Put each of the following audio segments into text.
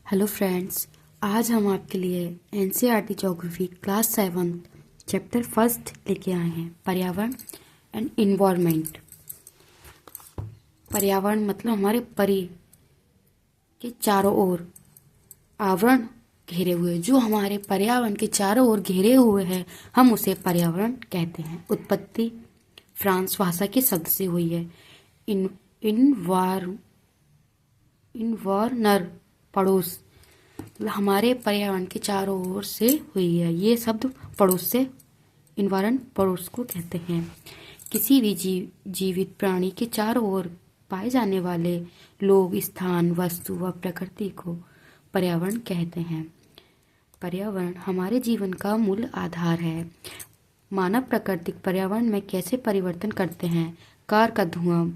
Hello friends, आज हम आपके लिए NCERT geography class 7 chapter first लेके आए हैं पर्यावरण एंड इन्वायरमेंट। पर्यावरण मतलब हमारे परि के चारों ओर आवरण घेरे हुए, जो हमारे पर्यावरण के चारों ओर घेरे हुए हैं, हम उसे पर्यावरण कहते हैं। उत्पत्ति फ्रांस भाषा के शब्द से हुई है। इन इन्वार्नर पड़ोस, हमारे पर्यावरण के चारों ओर से हुई है। ये शब्द पड़ोस से इन्वायरन पड़ोस को कहते हैं। किसी भी जीवित प्राणी के चारों ओर पाए जाने वाले लोग, स्थान, वस्तु व प्रकृति को पर्यावरण कहते हैं। पर्यावरण हमारे जीवन का मूल आधार है। मानव प्राकृतिक पर्यावरण में कैसे परिवर्तन करते हैं। कार का धुआं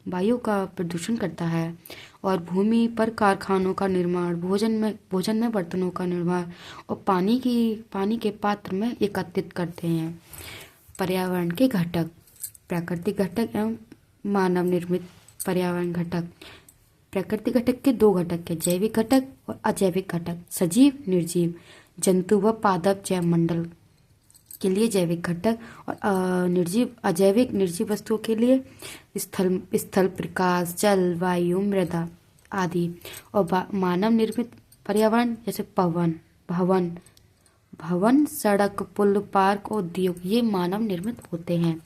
वायु का प्रदूषण करता है और भूमि पर कारखानों का निर्माण, भोजन में बर्तनों का निर्माण और पानी के पात्र में एकत्रित करते हैं। पर्यावरण के घटक, प्राकृतिक घटक एवं मानव निर्मित पर्यावरण घटक। प्राकृतिक घटक के दो घटक है, जैविक घटक और अजैविक घटक। सजीव, निर्जीव जंतु व पादप जैव मंडल के लिए जैविक घटक और अजैविक निर्जीव वस्तुओं के लिए स्थल प्रकाश, जल, वायु, मृदा आदि। और मानव निर्मित पर्यावरण जैसे भवन, सड़क, पुल, पार्क, उद्योग, ये मानव निर्मित होते हैं।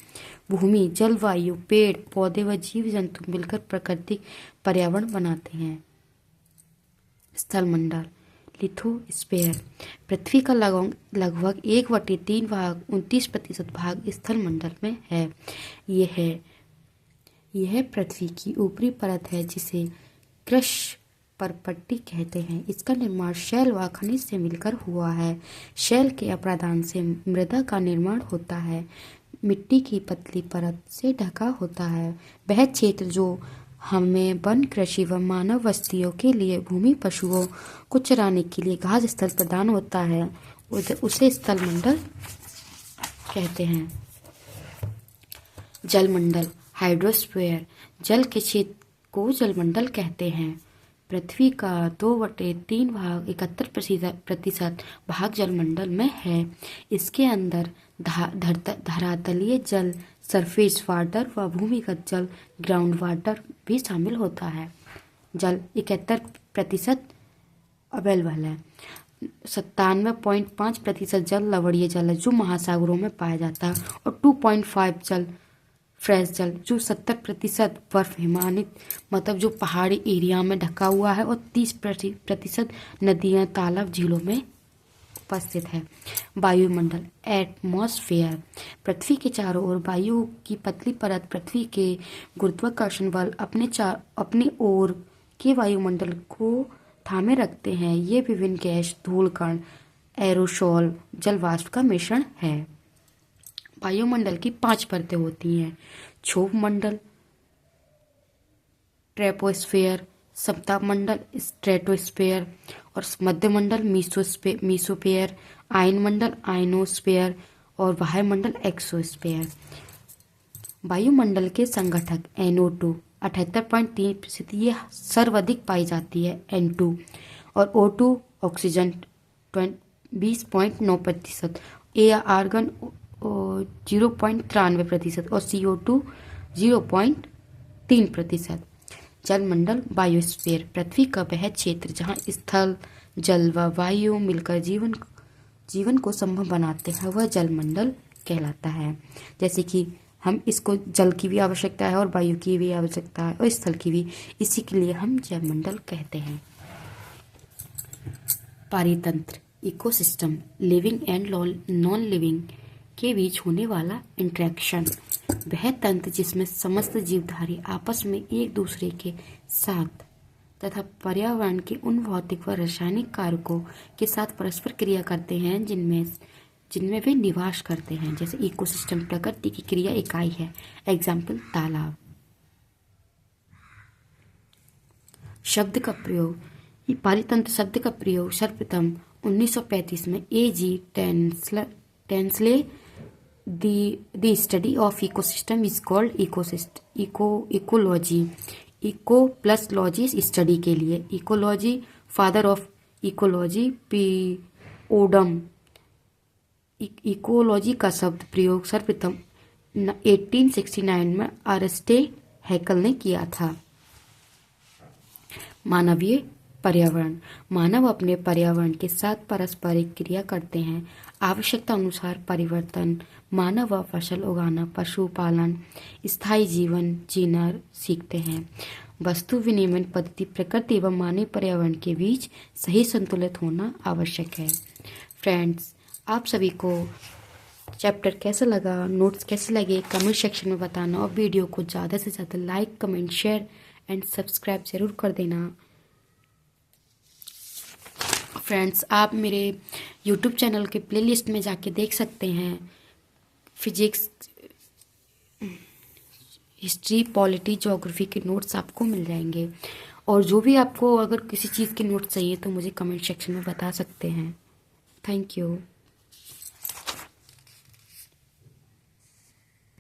भूमि, जलवायु, पेड़ पौधे व जीव जंतु मिलकर प्राकृतिक पर्यावरण बनाते हैं। स्थल मंडल, लिथोस्फीयर, पृथ्वी का लगभग 1/3 भाग, 29% भाग स्थल मंडल में है। यह पृथ्वी की ऊपरी परत है जिसे कृष्ण परपट्टी कहते हैं। इसका निर्माण शैल व खनिज से मिलकर हुआ है। शैल के अपादान से मृदा का निर्माण होता है। मिट्टी की पतली परत से ढका होता है। वह क्षेत्र जो हमें वन, कृषि व मानव बस्तियों के लिए भूमि, पशुओं को चराने के लिए घास स्थल प्रदान होता है, उसे स्थल मंडल कहते हैं। जलमंडल, हाइड्रोस्फीयर, जल के क्षेत्र को जलमंडल कहते हैं। पृथ्वी का 2/3 भाग, 71% भाग जलमंडल में है। इसके अंदर धरातलीय जल, सरफेस वाटर व भूमिगत जल, ग्राउंड वाटर भी शामिल होता है। जल 71% अवेलेबल है। 97.5% जल लवणीय जल है जो महासागरों में पाया जाता है, और 2.5 जल फ्रेश जल जो 70% बर्फ हिमानित मतलब जो पहाड़ी एरिया में ढका हुआ है, और 30% नदियाँ, तालाब, झीलों में उपस्थित है। वायुमंडल, एटमॉस्फेयर, पृथ्वी के चारों ओर वायु की पतली परत पृथ्वी के गुरुत्वाकर्षण बल अपने ओर के वायुमंडल को थामे रखते हैं। ये विभिन्न गैस, धूल कण, एरोसोल, जलवाष्प का मिश्रण है। वायुमंडल की 5 परतें होती हैं। क्षोभ मंडल, ट्रोपोस्फेयर, समताप मंडल, स्ट्रेटोस्फेयर, और मध्यमंडल, मीसोस्फेयर, आयन मंडल, आयनोस्फेयर, और वायुमंडल, एक्सोस्फेयर। वायुमंडल के संघटक NO2 78.3%, ये सर्वाधिक पाई जाती है। N2 और O2 ऑक्सीजन 20.9%, आर्गन 0.93% और CO2 0.3%। जलमंडल, बायोस्फीयर, पृथ्वी का वह क्षेत्र जहाँ स्थल, जल व वायु मिलकर जीवन को संभव बनाते हैं, वह जलमंडल कहलाता है। जैसे कि हम इसको जल की भी आवश्यकता है और वायु की भी आवश्यकता है और स्थल की भी, इसी के लिए हम जलमंडल कहते हैं। पारितंत्र, ecosystem, living and non living के बीच होने वाला इंटरेक्शन, वह तंत्र जिसमें समस्त जीवधारी आपस में एक दूसरे के साथ तथा पर्यावरण के उन भौतिक व रासायनिक कारकों के साथ परस्पर क्रिया करते हैं जिनमें वे निवास करते हैं। जैसे इकोसिस्टम प्रकृति की क्रिया इकाई है। एग्जाम्पल, तालाब। शब्द का प्रयोग, पारितंत्र शब्द का प्रयोग सर्वप्रथम 1935 में A.G. Tansley The study of ecosystem is called ecology. Eco plus logy study के लिए, ecology father of ecology, P Odum. इकोलॉजी का शब्द प्रयोग सर्वप्रथम 1869 में अरस्टे हैकल ने किया था। मानवीय पर्यावरण। मानव अपने पर्यावरण के साथ पारस्परिक क्रिया करते हैं। आवश्यकता अनुसार परिवर्तन, मानव व फसल उगाना, पशुपालन, स्थायी जीवन जीना सीखते हैं। वस्तु विनिमय पद्धति प्रकृति एवं मानवीय पर्यावरण के बीच सही संतुलित होना आवश्यक है। फ्रेंड्स, आप सभी को चैप्टर कैसा लगा, नोट्स कैसे लगे, कमेंट सेक्शन में बताना और वीडियो को ज़्यादा से ज़्यादा like, comment, share and subscribe ज़रूर कर देना। फ्रेंड्स, आप मेरे यूट्यूब चैनल के प्लेलिस्ट में जाके देख सकते हैं। फिजिक्स, हिस्ट्री, पॉलिटी, ज्योग्राफी के नोट्स आपको मिल जाएंगे। और जो भी आपको अगर किसी चीज़ के नोट्स चाहिए तो मुझे कमेंट सेक्शन में बता सकते हैं। Thank you.